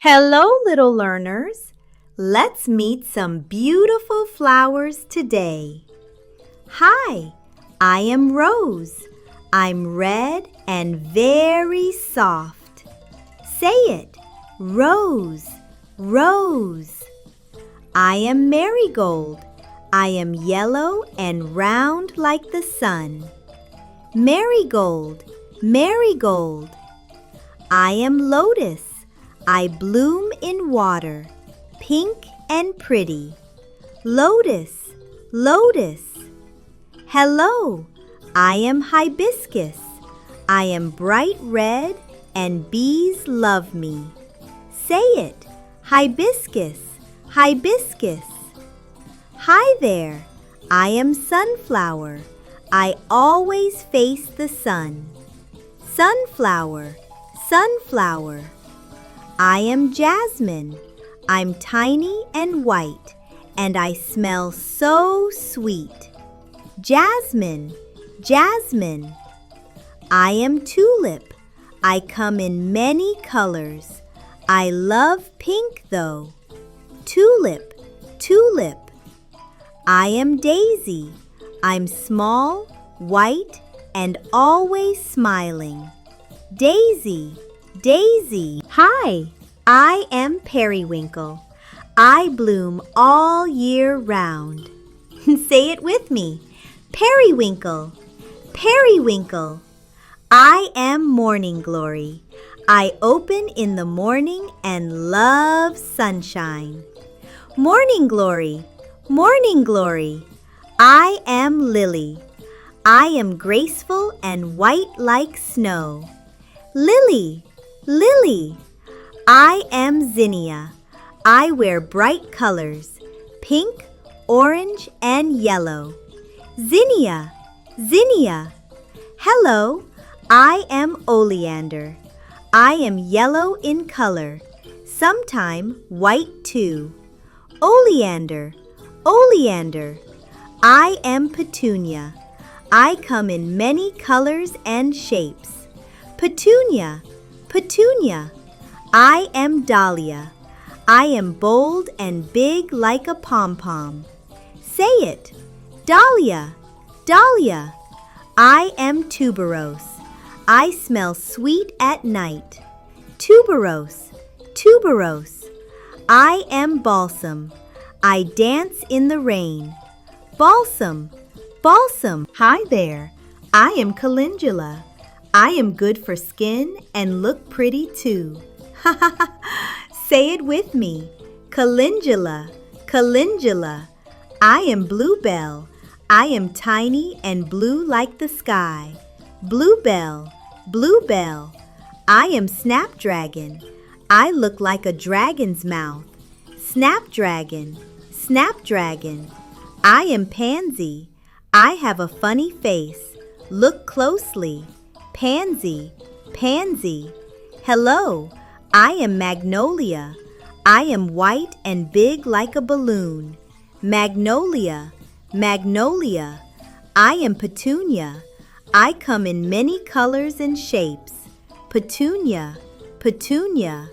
Hello, little learners. Let's meet some beautiful flowers today. Hi, I am Rose. I'm red and very soft. Say it, Rose, Rose. I am Marigold. I am yellow and round like the sun. Marigold, Marigold. I am Lotus. I bloom in water, pink and pretty. Lotus, Lotus. Hello, I am Hibiscus. I am bright red and bees love me. Say it, Hibiscus, Hibiscus. Hi there, I am Sunflower. I always face the sun. Sunflower, Sunflower. I am Jasmine. I'm tiny and white, and I smell so sweet. Jasmine, Jasmine. I am Tulip. I come in many colors. I love pink though. Tulip, Tulip. I am Daisy. I'm small, white, and always smiling. Daisy, Daisy. Hi, I am Periwinkle. I bloom all year round. Say it with me. Periwinkle, Periwinkle. I am Morning Glory. I open in the morning and love sunshine. Morning Glory, Morning Glory. I am Lily. I am graceful and white like snow. Lily, Lily. I am Zinnia. I wear bright colors, pink, orange, and yellow. Zinnia, Zinnia. Hello, I am Oleander. I am yellow in color, sometime white too. Oleander, Oleander. I am Petunia. I come in many colors and shapes. Petunia, Petunia. I am Dahlia. I am bold and big like a pom-pom. Say it, Dahlia, Dahlia. I am Tuberose. I smell sweet at night. Tuberose, Tuberose. I am Balsam. I dance in the rain. Balsam, Balsam. Hi there, I am Calendula. I am good for skin and look pretty too. Ha ha ha! Say it with me. Calendula, Calendula. I am BlueBell. I am tiny and blue like the sky. BlueBell, BlueBell. I am Snapdragon. I look like a dragon's mouth. Snapdragon, Snapdragon. I am Pansy. I have a funny face. Look closely. Pansy, Pansy. Hello, I am Magnolia. I am white and big like a balloon. Magnolia, Magnolia. I am Petunia. I come in many colors and shapes. Petunia, Petunia.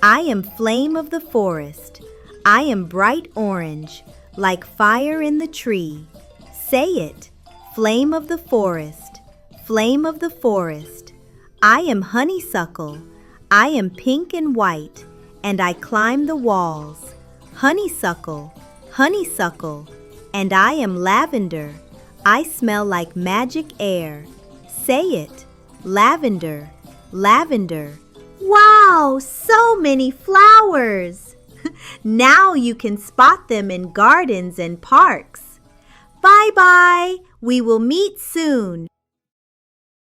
I am Flame of the Forest. I am bright orange, like fire in the tree. Say it, Flame of the Forest. Flame of the forest. I am HoneySuckle. I am pink and white, and I climb the walls. HoneySuckle, HoneySuckle. And I am Lavender. I smell like magic air. Say it, Lavender, Lavender. Wow, so many flowers! Now you can spot them in gardens and parks. Bye-bye. We will meet soon.